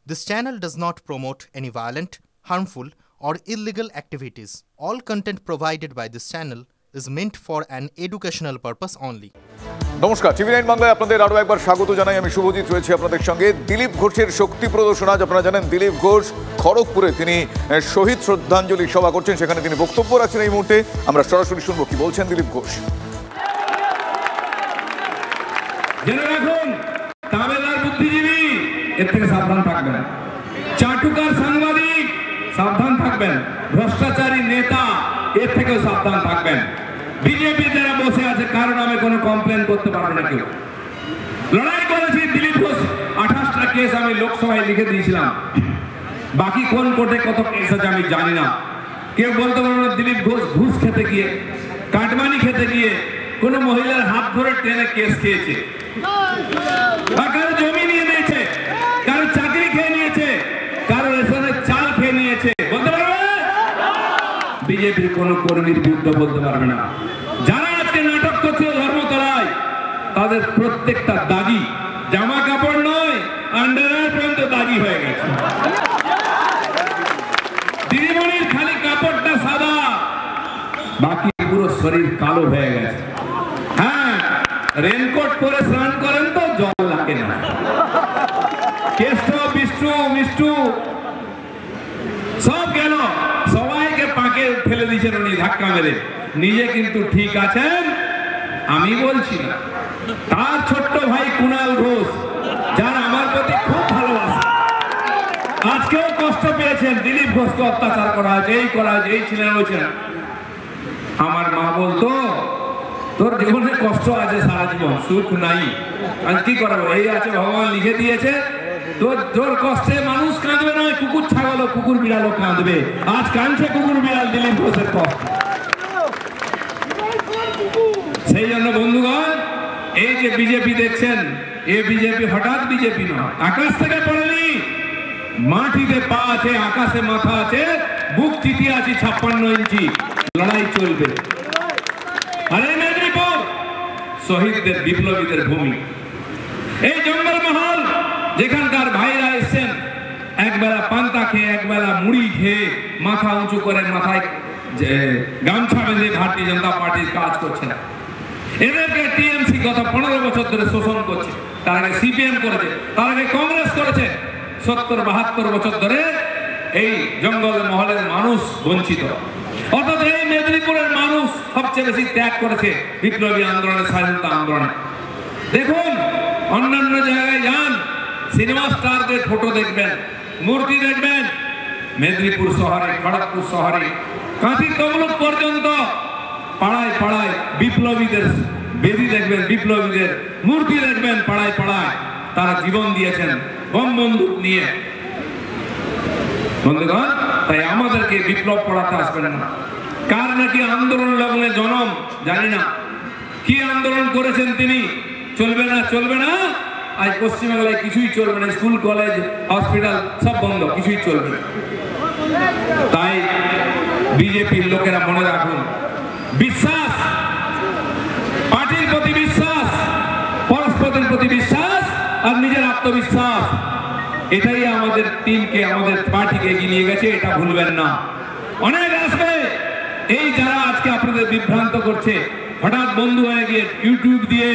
This channel does not promote any violent, harmful, or illegal activities. All content provided by this channel is meant for an educational purpose only. নমস্কার, টিভি9 বাংলায় আপনাদের আরও একবার স্বাগত জানাই। আমি শুভজিৎ রয়েছি আপনাদের সঙ্গে। দিলীপ ঘোষের শক্তি প্রদর্শন আজ আপনারা জানেন দিলীপ ঘোষ খড়গপুরে তিনি শহীদ শ্রদ্ধাঞ্জলি সভা করছেন, সেখানে তিনি বক্তব্য রাখছেন। এই মুহূর্তে আমরা সরাসরি শুনবো কি বলছেন দিলীপ ঘোষ। জেনে রাখুন, তাবেদার বুদ্ধিজীবী এর থেকে সাবধান থাকবেন, চাটুকার সাংবাদিক সাবধান থাকবেন, ভ্রষ্টাচারী নেতা এর থেকেও সাবধান থাকবেন। বিজেপি যারা বসে আছে কারণ আমি কোনো কমপ্লেন করতে পারবে না কেউ। লড়াই করেছি দিলীপ ঘোষ 28টা কেস আমি লোকসভায় লিখে দিয়েছিলাম, বাকি কোন কোর্টে কত কেস আছে আমি জানি না। কেউ বলতে পারবে না দিলীপ ঘোষ ঘুষ খেতে গিয়ে, কাটমানি খেতে গিয়ে কোন মহিলার হাত ধরে টেনে কেস খেয়েছে, বা কারো জমি নিয়ে নিয়েছে, কারো চাকরি খেয়ে নিয়েছে, কারো রেশনের চাল খেয়ে নিয়েছে, বলতে পারবে? বিজেপির কোন কর্মীর বিরুদ্ধে বলতে পারবে না। যারা আজকে নাটক করছে ধর্মতলায় তাদের প্রত্যেকটা দাগি, জামা কাপড় নয় আন্ডারওয়্যার পর্যন্ত দাগি হয়ে গেছে। দিদিমণির খালি কাপড়টা সাদা, বাকি পুরো শরীর কালো হয়ে গেছে। হ্যাঁ, রেনকোট পরে স্নান করেন তো জল লাগে না। কেষ্ট বিষ্টু মিষ্টু সব গেল, সবাইকে পাকে ফেলে দিয়েছেন উনি ধাক্কা মেরে। নিজে কিন্তু ঠিক আছেন আমি বলছি না। তার ছোট্ট ভাই কুণাল ঘোষ, যার আমার প্রতি খুব ভালোবাসা, আজকেও কষ্ট পেয়েছেন। দিলীপ ঘোষকে অত্যাচার করা হয়েছে, এই করা হয়েছে, এই ছিলেন ওই ছিলেন। আমার মা বলতো তোর জীবনে কষ্ট আছে, সারা জীবন সুখ নাই, আজ কি করাবো, এই আছে ভগবান লিখে দিয়েছে। তোর কষ্টে মানুষ কাঁদবে না, কুকুর ছাগলও কুকুর বিড়ালও কাঁদবে। আজ কাঁদছে কুকুর বিড়াল দিলীপ ঘোষের কষ্ট। সেই জন্য বন্ধুগণ, এই যে বিজেপি দেখছেন, এ বিজেপি হঠাৎ বিজেপি নয়, আকাশ থেকে পড়েনি। মাটিতে পা আছে, আকাশে মাথা আছে, বুক চিতিয়ে আছে 56 ইঞ্চি। লড়াই চলবে। আরে মেদিনীপুর শহীদদের বিপ্লবীদের ভূমি, এই জঙ্গলমহল যেখানকার ভাইরা এসছেন একবেলা পান্তা খেয়ে, একবেলা মুড়ি খেয়ে, মাথা উঁচু করে মাথায় গামছা বেঁধে ভারতীয় জনতা পার্টির কাজ করছে না। এদেরকে টিএমসি গত 15 বছর ধরে শোষণ করছে। তার আগে সিপিএম করেছে, তার আগে কংগ্রেস করেছে। 70-72 বছর ধরে এই জঙ্গল মহলের মানুষ বঞ্চিত। অর্থাৎ এই মেদিনীপুরের মানুষ সবচেয়ে বেশি ত্যাগ করেছে বিপ্লবী আন্দোলনের, স্বাধীনতা আন্দোলনে। দেখুন, অন্যান্য জায়গায় যান, সিনেমা স্টারদের ফটো দেখবেন, মূর্তি দেখবেন। মেদিনীপুর শহরে, খড়গপুর শহরে, কাঁথি তমলুক পর্যন্ত পাড়ায় পাড়ায় বিপ্লবীদের বেদি দেখবেন, বিপ্লবীদের মূর্তি দেখবেন পাড়ায় পাড়ায়। তারা জীবন দিয়েছেন বম বন্দুক নিয়ে। বন্ধুগণ, তাই আমাদেরকে বিপ্লব পড়াতে আসবেন না। কার নাকি আন্দোলন লগ্নে জনম জানি না, কি আন্দোলন করেছেন তিনি। চলবে না, চলবে না। আজ পশ্চিমবাংলায় কিছুই চলবে না, স্কুল কলেজ হসপিটাল সব বন্ধ, কিছুই চলবে না। তাই বিজেপির লোকেরা মনে রাখুন, বিশ্বাস, পার্টির প্রতি বিশ্বাস, পরস্পরের প্রতি বিশ্বাস আর নিজের আত্মবিশ্বাস, এটাই আমাদের টিমকে, আমাদের পার্টিকে এগিয়ে নিয়ে গেছে। এটা ভুলবেন না। অনেক আসবে এই যারা আজকে আপনাদের বিভ্রান্ত করছে, হঠাৎ বন্ধু হয়ে গিয়ে ইউটিউব দিয়ে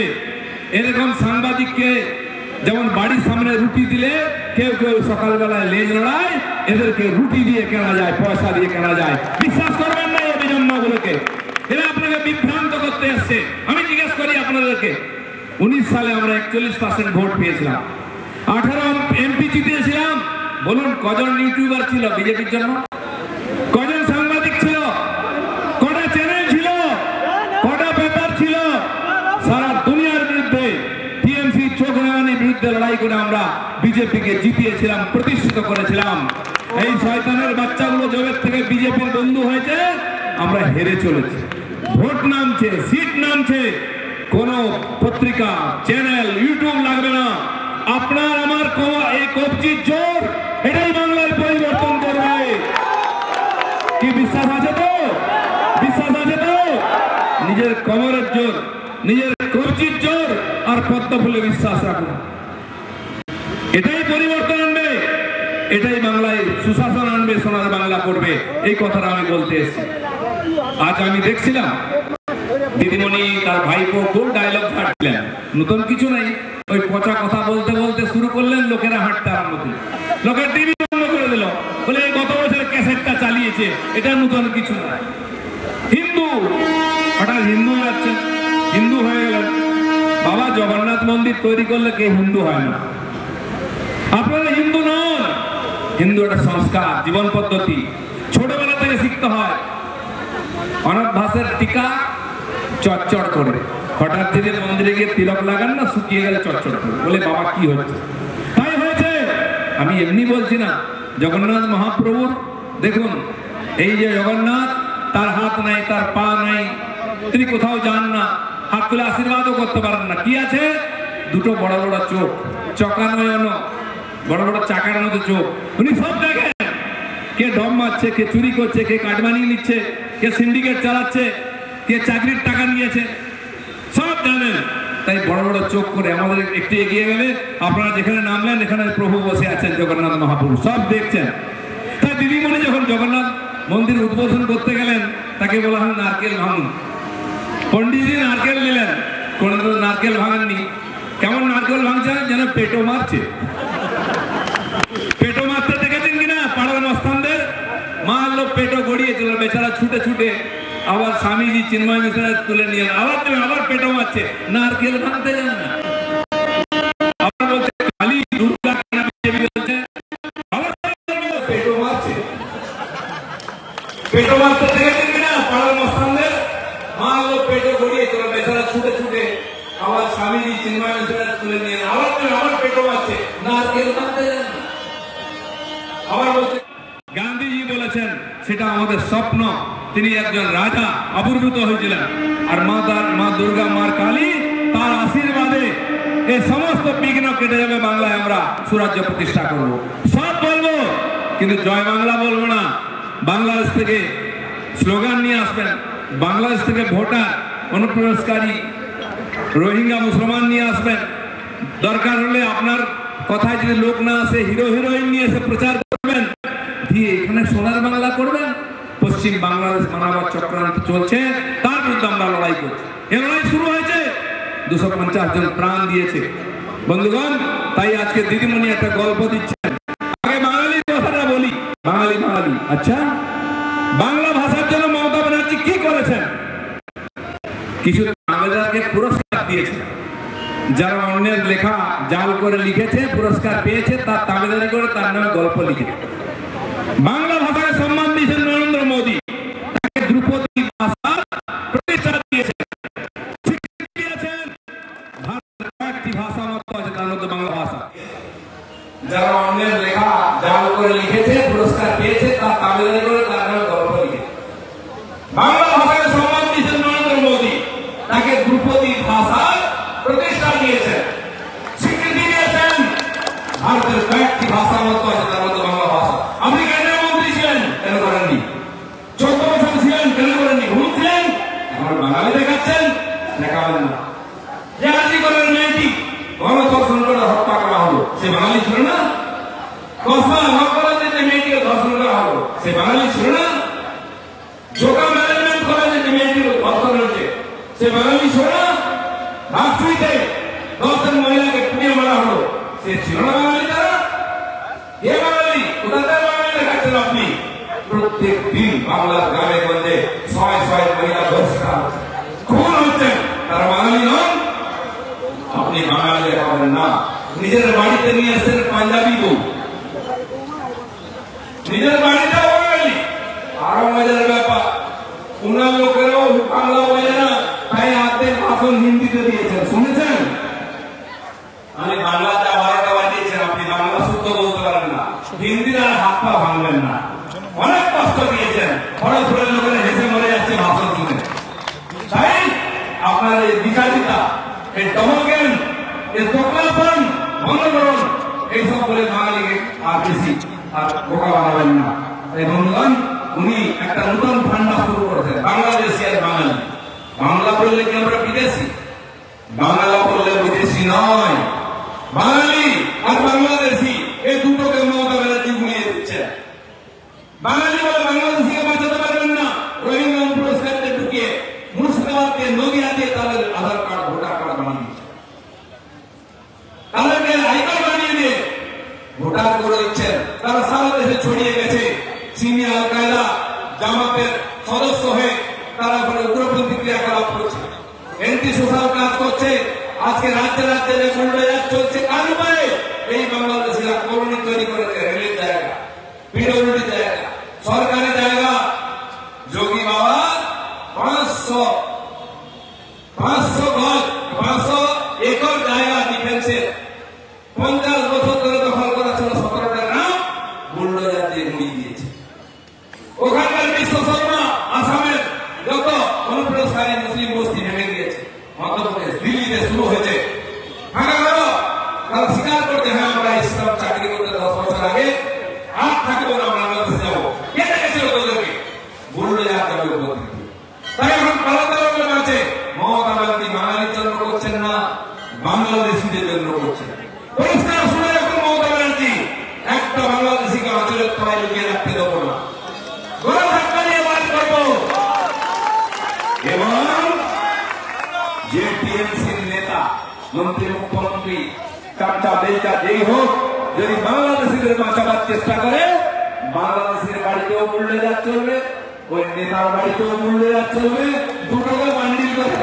এরকম সাংবাদিককে, যেমন বাড়ির সামনে রুটি দিলে কেউ কেউ সকালবেলায় লেজ লড়ায়, এদেরকে রুটি দিয়ে কেনা যায়, পয়সা দিয়ে কেনা যায়। বিশ্বাস করবেন না এই বিজন্মগুলোকে, এরা আপনাকে বিভ্রান্ত করতে এসছে। আমি জিজ্ঞেস করি আপনাদেরকে, 19 সালে আমরা 41% ভোট পেয়েছিলাম, 18 এমপি জিতেছিলাম। বলুন কজন ইউটিউবার ছিল বিজেপির জন্য? কজন সাংবাদিক ছিল? কটা চ্যানেল ছিল? কটা পেপার ছিল? সারা দুনিয়ার বিরুদ্ধে টিএমসি চোখ রাঙানির বিরুদ্ধে লড়াই করে আমরা বিজেপিকে জিতিয়েছিলাম, প্রতিষ্ঠিত করেছিলাম। এই শয়তানের বাচ্চাগুলো জবের থেকে বিজেপির বন্ধু হয়েছে, আমরা হেরে চলেছি। ভোট নামছে, সিট নামছে, কোন পত্রিকা, চ্যানেল, ইউটিউব লাগবে না। আপনার আমার এই কবজির জোর, এটাই বাংলার পরিবর্তন করবে। কি বিশ্বাস আছে তো? বিশ্বাস আছে তো? নিজের কমরের জোর, নিজের কবজির জোর আর পদ্ম ফুলে বিশ্বাস রাখুন, এটাই পরিবর্তন আনবে। এটাই বাংলায় সুশাসন আনবে, সোনার বাংলা করবে, এই কথাটা আমি বলতে এসেছি। আজ আমি দেখছিলাম দিদিমণি তার ভাইপো খুব ডায়লগ ছাড়ছিলেন, নতুন কিছু নাই, ওই পচা কথা বলতে বলতে শুরু করলেন, লোকেরা হাঁটতে আরম্ভ করল, লোকের টিভি বন্ধ করে দিল, বলে এই গত বছর ক্যাসেটটা চালিয়েছে, এটা নতুন কিছু নাই। হিন্দু হঠাৎ হিন্দু যাচ্ছেন, হিন্দু হয়ে গেলেন। বাবা জগন্নাথ মন্দির তৈরি করলে কে হিন্দু হয় না? আপনারা হিন্দু নন। হিন্দু একটা সংস্কার, জীবন পদ্ধতি, ছোটবেলা থেকে শিখতে হয়। অনাথভাসের টিকা চটচট করে, হঠাৎ যদি মন্দিরে গিয়ে তিলক লাগান না, শুকিয়ে গেলে চটচট করে, বলে বাবা কি হচ্ছে? তাই হয়েছে। আমি এমনি বলছি না। জগন্নাথ মহাপ্রভুর দেখুন, এই যে জগন্নাথ, তার হাত নাই, তার পা নাই, তিনি কোথাও যান না, হাত তুলে আশীর্বাদও করতে পারেন না। কি আছে? দুটো বড় বড় চোখ, চকানয়ন, বড় বড় চাকার মতো চোখ। উনি সব দেখেন, কে ডম মারছে, কে চুরি করছে, কে কাটমানি নিচ্ছে, কে সিন্ডিকেট চালাচ্ছে, কে চাকরির টাকা নিয়েছে, সব জানেন। তাই বড় বড় চোখ করে আমাদের একটু এগিয়ে গেলে আপনারা যেখানে নামলেন, এখানে প্রভু বসে আছেন, জগন্নাথ মহাপ্রভু, সব দেখছেন। তাই দিদিমণি যখন জগন্নাথ মন্দির উদ্বোধন করতে গেলেন, তাকে বলা হয় নারকেল ভাঙুন। পন্ডিতজি নারকেল নিলেন, কোন নারকেল ভাঙেননি। কেমন নারকেল ভাঙছে? যেন পেটো মারছে। পেটো মারতে দেখেছেন কিনা পাড়ার মস্তানদের? মারলো, পেটো গড়িয়েছিল, বেচারা ছুটে ছুটে আবার স্বামীজি চিন্ময় মিশ্রা তুলে নিয়ে আবার পেটো মারছে। নারকেল ভাঙতে যান না। আবার বলছে কালী দুর্গা বলছে, আবার পেটো মারছে। পেটো মারতে দেখেছেন কিনা পাড়ার মস্তানদের? মারলো, পেটো গড়িয়েছিল, বেচারা ছুটে ছুটে আবার স্বামীজি চিন্ময় মিশ্রা তুলে নিয়ে আবার পেটো মারছে। নারকেল ভাঙতে যান না। আবার বলছে গান্ধীজি বলেছেন সেটা আমাদের স্বপ্ন। তিনি একজন রাজা আবির্ভূত হয়েছিলেন, আর মা দুর্গা, মা কালী, তার আশীর্বাদে এই সমস্ত বিঘ্ন কেটে যাবে। বাংলায় আমরা সুরাজ্য প্রতিষ্ঠা করব, সব বলবো, কিন্তু জয় বাংলা বলবো না। বাংলাদেশ থেকে স্লোগান নিয়ে আসবেন, বাংলাদেশ থেকে ভোটার, অনুপ্রবেশকারী রোহিঙ্গা মুসলমান নিয়ে আসবেন। দরকার হলে আপনার কথায় যদি লোক না আসে, হিরো হিরোইন নিয়ে এসে প্রচার করবেন, দিয়ে এখানে সোনার বাংলা করবেন। পশ্চিম বাংলাদেশ মানবতার চক্রান্ত চলছে, তার বিরুদ্ধে আমরা লড়াই করছি। এই লড়াই শুরু হয়েছে, 250 জন প্রাণ দিয়েছে বন্ধুগণ। তাই আজকে দিদিমণি একটা গল্প দিচ্ছেন। আগে বাঙালির কথাটা বলি, বাঙালি। আচ্ছা, বাংলা ভাষার জন্য মমতা ব্যানার্জি কি করেছেন? কিছু তাবেদারকে পুরস্কার দিয়েছে। যারা অন্যের লেখা জাল করে লিখেছে, পুরস্কার পেয়েছে, তার তাবেদারি করে তার নামে গল্প লিখেছে। বাংলা ভাষাকে সম্মান দিয়েছেন নরেন্দ্র মোদী, তাকে ধ্রুপদী ভাষা প্রতিষ্ঠা দিয়েছেন, স্বীকৃতি দিয়েছেন। ভারতের কয়েকটি ভাষা মাত্র আছে, তার মধ্যে বাংলা ভাষা। যারা অন্যের লেখা জাল করে লিখেছে, পুরস্কার পেয়েছে, তার তাবেদারি করে তার নামে গল্প লিখেছে। বাংলা ভাষাকে সম্মান দিয়েছেন নরেন্দ্র মোদী, তাকে ধ্রুপদী ভাষা প্রতিষ্ঠা দিয়েছেন, স্বীকৃতি দিয়েছেন। ভারতের কয়েকটি ভাষা মাত্র আছে, তার মধ্যে বাংলা ভাষা। আপনি কেন্দ্রীয় মন্ত্রী ছিলেন, কেন করেননি? 14 বছর ছিলেন, কেন করেননি? ভুলছিলেন, এখন বাঙালি দেখাচ্ছেন, দেখাবেন না। জাতি করেন মেয়েটি গণধর্ষণ করে হত্যা করা হলো, সে বাঙালি ছিল না? কসমা মকবরাতে যে মেয়েটিকে ধর্ষণ করা হলো, সে বাঙালি ছিল না? জোকা ম্যানেজমেন্ট কলেজে যে মেয়েটিকে ধর্ষণ হয়েছে, সে বাঙালি ছিল না? রাষ্ট্রীতে 10 জন মহিলাকে পুড়িয়ে মারা হলো, সে ছিল না বাঙালি? তারা এ বাঙালি, কোথায় বাঙালি দেখাচ্ছেন আপনি? প্রত্যেক দিন বাংলার গ্রামে গঞ্জে 6 মহিলা ধর্ষণ খুন হচ্ছেন, তারা বাঙালি নন? আপনি বাঙালি দেখাবেন না। নিজের বাড়িতে নিয়ে এসেছেন পাঞ্জাবি বউ, নিজের বাড়িতেও বাঙালি। আরো মজার ব্যাপার, উনার লোকেরাও বাংলা বলে না, তাই আর্ধেক ভাষণ হিন্দিতে দিয়েছেন, শুনেছেন? আমি বাংলাতে 12টা বানিয়েছেন, আপনি বাংলা শুদ্ধ বলতে পারেন না, হিন্দির আর হাত পা ভাঙবেন না। অনেক কষ্ট দিয়েছেন, খড়গপুরের লোকেরা হেসে মরে যাচ্ছে ভাষণ শুনে। তাই আপনার এই বিকাশিতা, এই টমকেন, এই দোকলাপন বন্ধ করুন। এইসব বলে বাঙালিকে আর বেশি আর বোকা বানাবেন না। এই বন্ধুগণ, উনি একটা নতুন ঠান্ডা শুরু করেছেন, বাংলাদেশি আর বাঙালি। বাংলা বললে কি আমরা বিদেশি? বাংলা বললে বিদেশি নয়, বাঙালি আর বাংলাদেশি, এই দুটোকে মমতা ব্যানার্জি বাঙালি বলে বাংলাদেশিকে বাঁচাতে পারবেন না। রোহিঙ্গা পুরস্কারকে ঢুকিয়ে মুর্শিদাবাদকে নদিয়া দিয়ে তাদের আধার কার্ড ভোটার কার্ড বানিয়ে দিচ্ছে, তাদেরকে আই কার্ড বানিয়ে দিয়ে ভোটার করে দিচ্ছেন। তারা সারা দেশে ছড়িয়ে গেছে। সিনিয়র আল কায়দা জামাতের সদস্য হয়ে তারা ওখানে উগ্রপন্থী ক্রিয়াকলাপ করছে, এন্টি সোশ্যাল কাজ করছে। আজকে রাজ্যে রাজ্যে যে গুন্ডারাজ চলছে কার উপায়ে? এই বাংলাদেশিরা কলোনি তৈরি করেছে, রেলের জায়গা, পিডব্লিউডি জায়গা, সরকারি জায়গা। যোগী বাবা 500 একর জায়গা ডিফেন্সের 50 বছর ধরে দখল করা ছিল, 17টার নাম গুন্ডারাজ দিয়ে মুড়িয়ে দিয়েছে। ওখানকার বিশ্ব শর্মা আসামের যত অনুপ্রবেশকারী মুসলিম বস্তি ভেঙে দিয়েছে। মধ্যপ্রদেশ, দিল্লিতে শুরু হয়েছে। ভাঙা গেল, তারা স্বীকার করতে হয় আমরা ইসলাম চাকরি করতে 10 বছর আগে আর থাকবো না, বাংলাদেশে যাবো। কে দেখেছিল তোদেরকে? গুন্ডারাজ যাবে উপর দিকে। তাই এখন পালাতে আছে। মমতা ব্যানার্জি বাঙালির জন্য করছেন না, বাংলাদেশিদের জন্য করছেন। পরিষ্কার শুনে রাখুন মমতা ব্যানার্জি, একটা বাংলাদেশিকে আচরের তলায় লুকিয়ে রাখতে দেবো না। গোড়া ধাক্কা নিয়ে বাদ করবো। এবং যে টিএমসির নেতা, মন্ত্রী, মুখ্যমন্ত্রী, চাচা বেচা যেই হোক, যদি বাংলাদেশিদের বাঁচাবার চেষ্টা করে, বাংলাদেশের বাড়িতেও মূল্যে যা চলবে, ওই নেতার বাড়িতেও মূল্যে যা চলবে, দুটোকে বান্ডিল করে